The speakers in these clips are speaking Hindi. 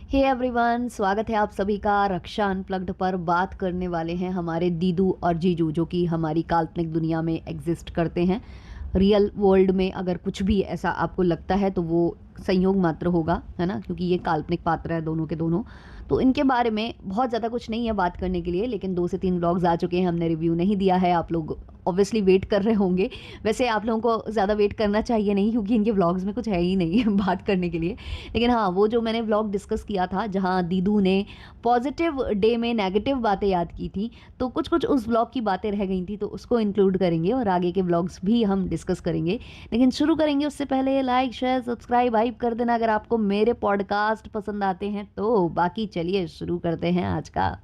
हे एवरीवन, स्वागत है आप सभी का रक्षा अनप्लग्ड पर। बात करने वाले हैं हमारे दीदू और जीजू, जो कि हमारी काल्पनिक दुनिया में एग्जिस्ट करते हैं। रियल वर्ल्ड में अगर कुछ भी ऐसा आपको लगता है तो वो संयोग मात्र होगा, है ना, क्योंकि ये काल्पनिक पात्र है दोनों के दोनों। तो इनके बारे में बहुत ज़्यादा कुछ नहीं है बात करने के लिए, लेकिन 2 से 3 ब्लॉग्स आ चुके हैं, हमने रिव्यू नहीं दिया है। आप लोग ऑब्वियसली वेट कर रहे होंगे। वैसे आप लोगों को ज़्यादा वेट करना चाहिए नहीं, क्योंकि इनके व्लॉग्स में कुछ है ही नहीं बात करने के लिए। लेकिन हाँ, वो जो मैंने व्लॉग डिस्कस किया था जहाँ दीदू ने पॉजिटिव डे में नेगेटिव बातें याद की थी, तो कुछ कुछ उस व्लॉग की बातें रह गई थी, तो उसको इंक्लूड करेंगे और आगे के व्लॉग्स भी हम डिस्कस करेंगे। लेकिन शुरू करेंगे उससे पहले लाइक शेयर सब्सक्राइब हाइप कर देना अगर आपको मेरे पॉडकास्ट पसंद आते हैं तो। बाकी चलिए शुरू करते हैं आज का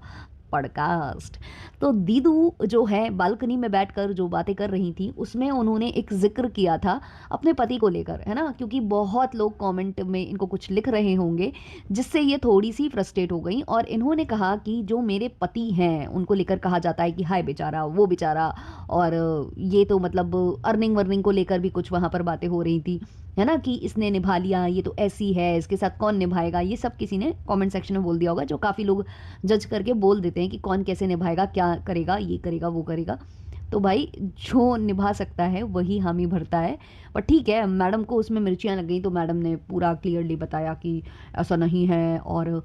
पॉडकास्ट। तो दीदू जो है बालकनी में बैठकर जो बातें कर रही थी, उसमें उन्होंने एक जिक्र किया था अपने पति को लेकर, है ना, क्योंकि बहुत लोग कमेंट में इनको कुछ लिख रहे होंगे, जिससे ये थोड़ी सी फ्रस्ट्रेट हो गई। और इन्होंने कहा कि जो मेरे पति हैं उनको लेकर कहा जाता है कि हाय बेचारा, वो बेचारा, और ये तो मतलब अर्निंग वर्निंग को लेकर भी कुछ वहाँ पर बातें हो रही थी, है ना, कि इसने निभा लिया, ये तो ऐसी है, इसके साथ कौन निभाएगा। ये सब किसी ने कमेंट सेक्शन में बोल दिया होगा, जो काफ़ी लोग जज करके बोल देते हैं कि कौन कैसे निभाएगा, क्या करेगा, ये करेगा वो करेगा। तो भाई, जो निभा सकता है वही हामी भरता है। पर ठीक है, मैडम को उसमें मिर्चियाँ लग गई, तो मैडम ने पूरा क्लियरली बताया कि ऐसा नहीं है। और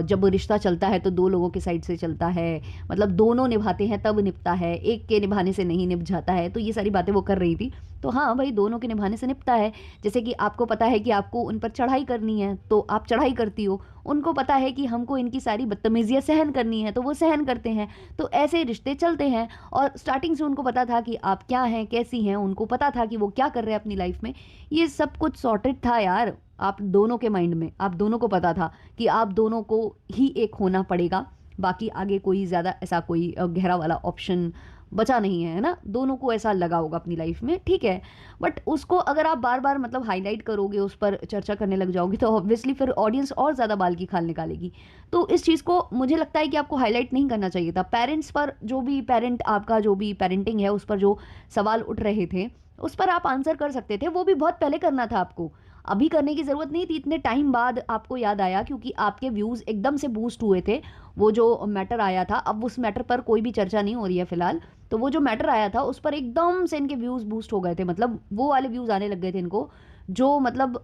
जब रिश्ता चलता है तो 2 लोगों के साइड से चलता है, मतलब दोनों निभाते हैं तब निपता है, एक के निभाने से नहीं निभ जाता है। तो ये सारी बातें वो कर रही थी। तो हाँ भाई, दोनों के निभाने से निपटा है। जैसे कि आपको पता है कि आपको उन पर चढ़ाई करनी है तो आप चढ़ाई करती हो, उनको पता है कि हमको इनकी सारी बदतमीजियाँ सहन करनी है तो वो सहन करते हैं। तो ऐसे रिश्ते चलते हैं। और स्टार्टिंग से उनको पता था कि आप क्या हैं, कैसी हैं, उनको पता था कि वो क्या कर रहे हैं अपनी लाइफ में। ये सब कुछ सॉर्टेड था यार, आप दोनों के माइंड में। आप दोनों को पता था कि आप दोनों को ही एक होना पड़ेगा। बाकी आगे कोई ज़्यादा ऐसा कोई गहरा वाला ऑप्शन बचा नहीं है, है ना। दोनों को ऐसा लगा होगा अपनी लाइफ में, ठीक है। बट उसको अगर आप बार बार मतलब हाईलाइट करोगे, उस पर चर्चा करने लग जाओगे, तो ऑब्वियसली फिर ऑडियंस और ज़्यादा बाल की खाल निकालेगी। तो इस चीज़ को मुझे लगता है कि आपको हाईलाइट नहीं करना चाहिए था। पेरेंट्स पर जो भी पेरेंट आपका जो भी पेरेंटिंग है उस पर जो सवाल उठ रहे थे, उस पर आप आंसर कर सकते थे। वो भी बहुत पहले करना था आपको, अभी करने की ज़रूरत नहीं थी। इतने टाइम बाद आपको याद आया क्योंकि आपके व्यूज़ एकदम से बूस्ट हुए थे। वो जो मैटर आया था, अब उस मैटर पर कोई भी चर्चा नहीं हो रही है फिलहाल। तो वो जो मैटर आया था उस पर एकदम से इनके व्यूज़ बूस्ट हो गए थे, मतलब वो वाले व्यूज़ आने लग गए थे इनको, जो मतलब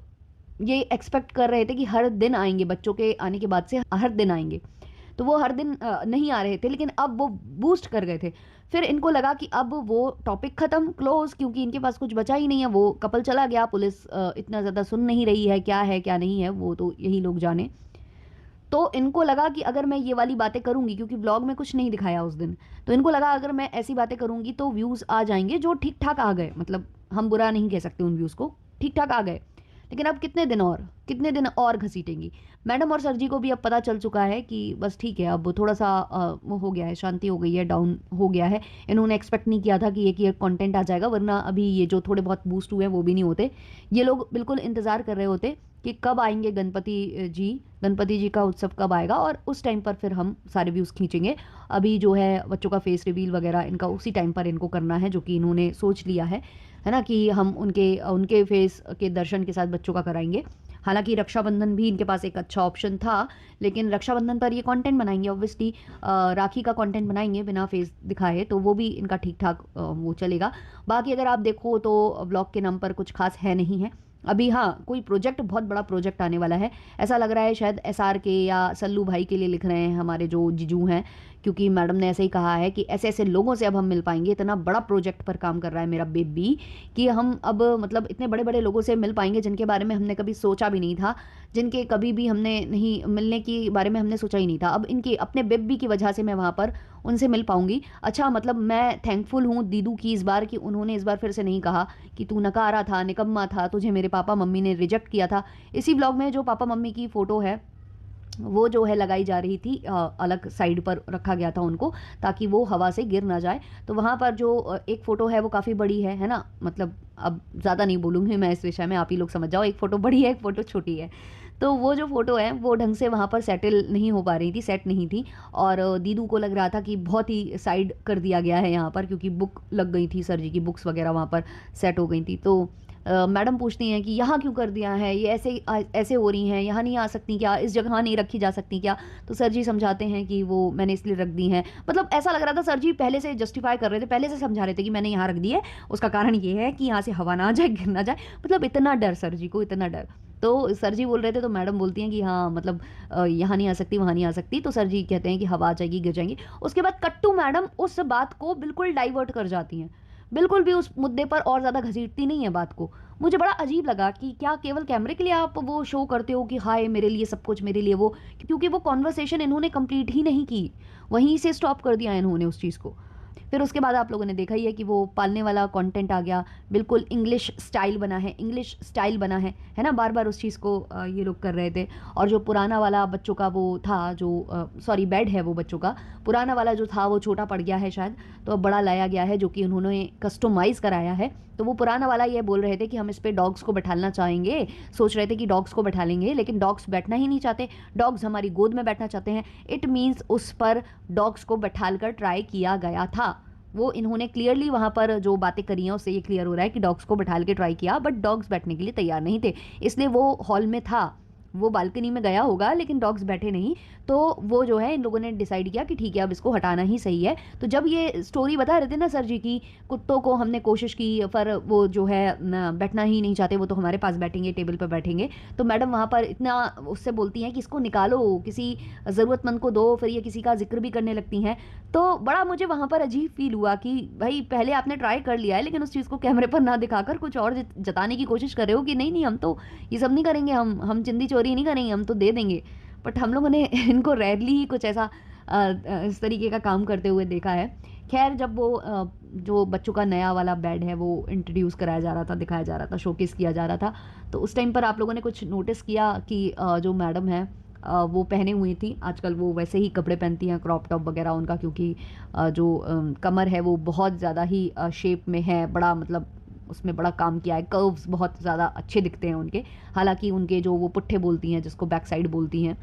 ये एक्सपेक्ट कर रहे थे कि हर दिन आएंगे, बच्चों के आने के बाद से हर दिन आएंगे। तो वो हर दिन नहीं आ रहे थे, लेकिन अब वो बूस्ट कर गए थे। फिर इनको लगा कि अब वो टॉपिक ख़त्म, क्लोज, क्योंकि इनके पास कुछ बचा ही नहीं है। वो कपल चला गया, पुलिस इतना ज़्यादा सुन नहीं रही है, क्या है क्या नहीं है वो तो यही लोग जाने। तो इनको लगा कि अगर मैं ये वाली बातें करूंगी, क्योंकि ब्लॉग में कुछ नहीं दिखाया उस दिन, तो इनको लगा अगर मैं ऐसी बातें करूंगी तो व्यूज़ आ जाएंगे, जो ठीक ठाक आ गए। मतलब हम बुरा नहीं कह सकते उन व्यूज़ को, ठीक ठाक आ गए। लेकिन अब कितने दिन और घसीटेंगी। मैडम और सर जी को भी अब पता चल चुका है कि बस ठीक है, अब थोड़ा सा वो हो गया है, शांति हो गई है, डाउन हो गया है। इन्होंने एक्सपेक्ट नहीं किया था कि एक ये कंटेंट आ जाएगा, वरना अभी ये जो थोड़े बहुत बूस्ट हुए हैं वो भी नहीं होते। ये लोग बिल्कुल इंतज़ार कर रहे होते कि कब आएंगे गणपति जी का उत्सव कब आएगा, और उस टाइम पर फिर हम सारे व्यूज़ खींचेंगे। अभी जो है बच्चों का फेस रिवील वगैरह इनका उसी टाइम पर इनको करना है, जो कि इन्होंने सोच लिया है ना, कि हम उनके उनके फेस के दर्शन के साथ बच्चों का कराएंगे। हालांकि रक्षाबंधन भी इनके पास एक अच्छा ऑप्शन था, लेकिन रक्षाबंधन पर ये कंटेंट बनाएंगे ऑब्वियसली, राखी का कंटेंट बनाएंगे बिना फेस दिखाए, तो वो भी इनका ठीक ठाक वो चलेगा। बाकी अगर आप देखो तो ब्लॉग के नाम पर कुछ खास है नहीं है अभी। हाँ, कोई प्रोजेक्ट, बहुत बड़ा प्रोजेक्ट आने वाला है, ऐसा लग रहा है शायद एसआर के या सल्लू भाई के लिए लिख रहे हैं हमारे जो जीजू हैं, क्योंकि मैडम ने ऐसे ही कहा है कि ऐसे ऐसे लोगों से अब हम मिल पाएंगे। इतना बड़ा प्रोजेक्ट पर काम कर रहा है मेरा बेबी, कि हम अब मतलब इतने बड़े बड़े लोगों से मिल पाएंगे जिनके बारे में हमने कभी सोचा भी नहीं था, जिनके कभी भी हमने नहीं मिलने के बारे में हमने सोचा ही नहीं था। अब इनके अपने बेबी की वजह से मैं वहाँ पर उनसे मिल पाऊंगी। अच्छा, मतलब मैं थैंकफुल हूँ दीदू की इस बार, कि उन्होंने इस बार फिर से नहीं कहा कि तू नकारा था, निकम्मा था, तुझे मेरे पापा मम्मी ने रिजेक्ट किया था। इसी ब्लॉग में जो पापा मम्मी की फ़ोटो है वो जो है लगाई जा रही थी, अलग साइड पर रखा गया था उनको, ताकि वो हवा से गिर ना जाए। तो वहाँ पर जो एक फ़ोटो है वो काफ़ी बड़ी है ना, मतलब अब ज़्यादा नहीं बोलूँगी मैं इस विषय में, आप ही लोग समझ जाओ। एक फ़ोटो बड़ी है, एक फ़ोटो छोटी है। तो वो जो फ़ोटो है वो ढंग से वहाँ पर सेटल नहीं हो पा रही थी, सेट नहीं थी। और दीदू को लग रहा था कि बहुत ही साइड कर दिया गया है यहाँ पर, क्योंकि बुक लग गई थी, सर जी की बुक्स वगैरह वहाँ पर सेट हो गई थी। तो मैडम पूछती हैं कि यहाँ क्यों कर दिया है, ये ऐसे ऐसे हो रही हैं, यहाँ नहीं आ सकती क्या, इस जगह नहीं रखी जा सकती क्या? तो सर जी समझाते हैं कि वो मैंने इसलिए रख दी हैं। मतलब ऐसा लग रहा था सर जी पहले से जस्टिफाई कर रहे थे, पहले से समझा रहे थे कि मैंने यहाँ रख दी है, उसका कारण ये है कि यहाँ से हवा ना जाए, गिर ना जाए। मतलब इतना डर सर जी को, इतना डर। तो सर जी बोल रहे थे तो मैडम बोलती हैं कि हाँ मतलब यहाँ नहीं आ सकती, वहाँ नहीं आ सकती। तो सर जी कहते हैं कि हवा आ जाएगी, गिर जाएंगी। उसके बाद कट्टू मैडम उस बात को बिल्कुल डाइवर्ट कर जाती हैं, बिल्कुल भी उस मुद्दे पर और ज़्यादा घसीटती नहीं है बात को। मुझे बड़ा अजीब लगा कि क्या केवल कैमरे के लिए आप वो शो करते हो कि हाय मेरे लिए सब कुछ, मेरे लिए वो, क्योंकि वो कॉन्वर्सेशन इन्होंने कंप्लीट ही नहीं की, वहीं से स्टॉप कर दिया इन्होंने उस चीज़ को। फिर उसके बाद आप लोगों ने देखा ही है कि वो पालने वाला कंटेंट आ गया, बिल्कुल इंग्लिश स्टाइल बना है, इंग्लिश स्टाइल बना है ना, बार बार उस चीज़ को ये लोग कर रहे थे। और जो पुराना वाला बच्चों का वो था, जो सॉरी बेड है वो बच्चों का, पुराना वाला जो था वो छोटा पड़ गया है शायद, तो अब बड़ा लाया गया है जो कि उन्होंने कस्टमाइज़ कराया है। तो वो पुराना वाला ये बोल रहे थे कि हम इस पे डॉग्स को बैठाना चाहेंगे, सोच रहे थे कि डॉग्स को बैठा लेंगे, लेकिन डॉग्स बैठना ही नहीं चाहते, डॉग्स हमारी गोद में बैठना चाहते हैं। इट मीन्स उस पर डॉग्स को बैठाल कर ट्राई किया गया था। वो इन्होंने क्लियरली वहाँ पर जो बातें करी हैं उससे ये क्लियर हो रहा है कि डॉग्स को बैठाल के ट्राई किया, बट डॉग्स बैठने के लिए तैयार नहीं थे, इसलिए वो हॉल में था, वो बालकनी में गया होगा लेकिन डॉग्स बैठे नहीं। तो वो जो है इन लोगों ने डिसाइड किया कि ठीक है अब इसको हटाना ही सही है। तो जब ये स्टोरी बता रहे थे ना सर जी की, कुत्तों को हमने कोशिश की पर वो जो है बैठना ही नहीं चाहते, वो तो हमारे पास बैठेंगे, टेबल पर बैठेंगे। तो मैडम वहाँ पर इतना उससे बोलती हैं कि इसको निकालो, किसी ज़रूरतमंद को दो, फिर ये किसी का जिक्र भी करने लगती हैं। तो बड़ा मुझे वहाँ पर अजीब फील हुआ कि भाई पहले आपने ट्राई कर लिया है लेकिन उस चीज़ को कैमरे पर ना दिखाकर कुछ और जताने की कोशिश कर रहे हो कि नहीं नहीं हम तो ये सब नहीं करेंगे, हम चिंदी चोरी नहीं करेंगे, हम तो दे देंगे। बट हम लोगों ने इनको रेयरली ही कुछ ऐसा इस तरीके का काम करते हुए देखा है। खैर जब वो जो बच्चों का नया वाला बेड है वो इंट्रोड्यूस कराया जा रहा था, दिखाया जा रहा था, शोकेस किया जा रहा था, तो उस टाइम पर आप लोगों ने कुछ नोटिस किया कि जो मैडम है वो पहने हुई थी, आजकल वो वैसे ही कपड़े पहनती हैं क्रॉप टॉप वगैरह उनका, क्योंकि जो कमर है वो बहुत ज़्यादा ही शेप में है, बड़ा मतलब उसमें बड़ा काम किया है, कर्व्स बहुत ज़्यादा अच्छे दिखते हैं उनके। हालांकि उनके जो वो पुट्ठे बोलती हैं, जिसको बैक साइड बोलती हैं,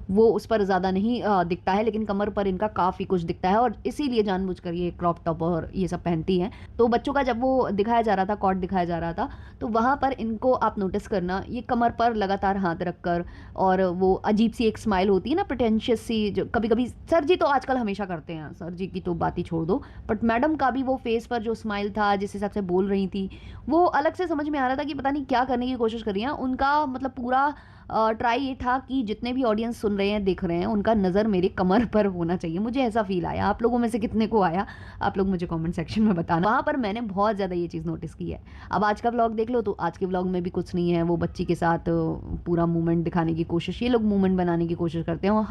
वो उस पर ज़्यादा नहीं दिखता है, लेकिन कमर पर इनका काफ़ी कुछ दिखता है और इसीलिए जानबूझकर ये क्रॉप टॉप और ये सब पहनती हैं। तो बच्चों का जब वो दिखाया जा रहा था, कॉट दिखाया जा रहा था, तो वहाँ पर इनको आप नोटिस करना, ये कमर पर लगातार हाथ रखकर, और वो अजीब सी एक स्माइल होती है ना, प्रिटेंशियस सी, जो कभी कभी सर जी तो आजकल हमेशा करते हैं, सर जी की तो बात ही छोड़ दो, बट मैडम का भी वो फेस पर जो स्माइल था, जिस हिसाब से बोल रही थी, वो अलग से समझ में आ रहा था कि पता नहीं क्या करने की कोशिश कर रही हैं। उनका मतलब पूरा ट्राई ये था कि जितने भी ऑडियंस सुन रहे हैं, देख रहे हैं, उनका नज़र मेरे कमर पर होना चाहिए। मुझे ऐसा फील आया, आप लोगों में से कितने को आया आप लोग मुझे कमेंट सेक्शन में बताना। वहाँ पर मैंने बहुत ज़्यादा ये चीज़ नोटिस की है। अब आज का व्लॉग देख लो, तो आज के व्लॉग में भी कुछ नहीं है, वो बच्ची के साथ पूरा मूवमेंट दिखाने की कोशिश, ये लोग मूवमेंट बनाने की कोशिश करते हैं, और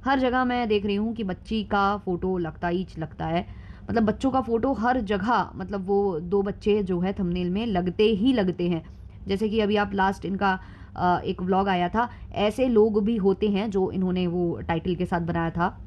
हर जगह मैं देख रही हूँ कि बच्ची का फ़ोटो लगता ही लगता है, मतलब बच्चों का फ़ोटो हर जगह, मतलब वो दो बच्चे जो है थंबनेल में लगते ही लगते हैं। जैसे कि अभी आप लास्ट इनका एक व्लॉग आया था, ऐसे लोग भी होते हैं, जो इन्होंने वो टाइटल के साथ बनाया था,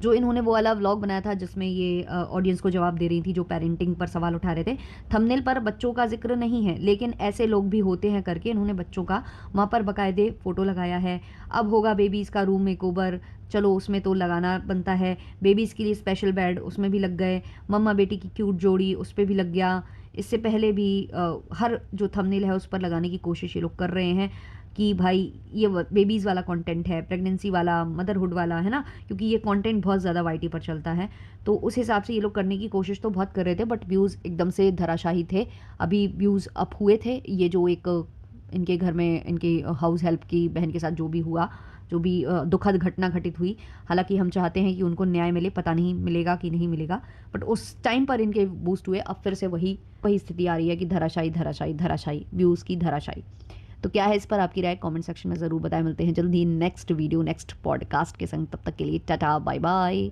जो इन्होंने वो वाला व्लॉग बनाया था जिसमें ये ऑडियंस को जवाब दे रही थी, जो पेरेंटिंग पर सवाल उठा रहे थे। थंबनेल पर बच्चों का जिक्र नहीं है, लेकिन ऐसे लोग भी होते हैं करके इन्होंने बच्चों का वहाँ पर बाकायदे फ़ोटो लगाया है। अब होगा बेबीज़ का रूम मेकओवर, चलो उसमें तो लगाना बनता है, बेबीज़ के लिए स्पेशल बेड, उसमें भी लग गए, मम्मा बेटी की क्यूट जोड़ी, उस पर भी लग गया। इससे पहले भी हर जो थंबनेल है उस पर लगाने की कोशिश ये लोग कर रहे हैं कि भाई ये बेबीज़ वाला कंटेंट है, प्रेगनेंसी वाला, मदरहुड वाला, है ना, क्योंकि ये कंटेंट बहुत ज़्यादा वाईटी पर चलता है। तो उस हिसाब से ये लोग करने की कोशिश तो बहुत कर रहे थे, बट व्यूज़ एकदम से धराशाही थे। अभी व्यूज़ अप हुए थे, ये जो एक इनके घर में इनकी हाउस हेल्प की बहन के साथ जो भी हुआ, जो भी दुखद घटना घटित हुई, हालांकि हम चाहते हैं कि उनको न्याय मिले, पता नहीं मिलेगा कि नहीं मिलेगा, बट उस टाइम पर इनके बूस्ट हुए। अब फिर से वही स्थिति आ रही है कि धराशायी धराशायी धराशायी, व्यूज़ की धराशायी। तो क्या है इस पर आपकी राय कमेंट सेक्शन में ज़रूर बताएं। मिलते हैं जल्दी नेक्स्ट वीडियो, नेक्स्ट पॉडकास्ट के संग, तब तक के लिए टाटा बाय बाय।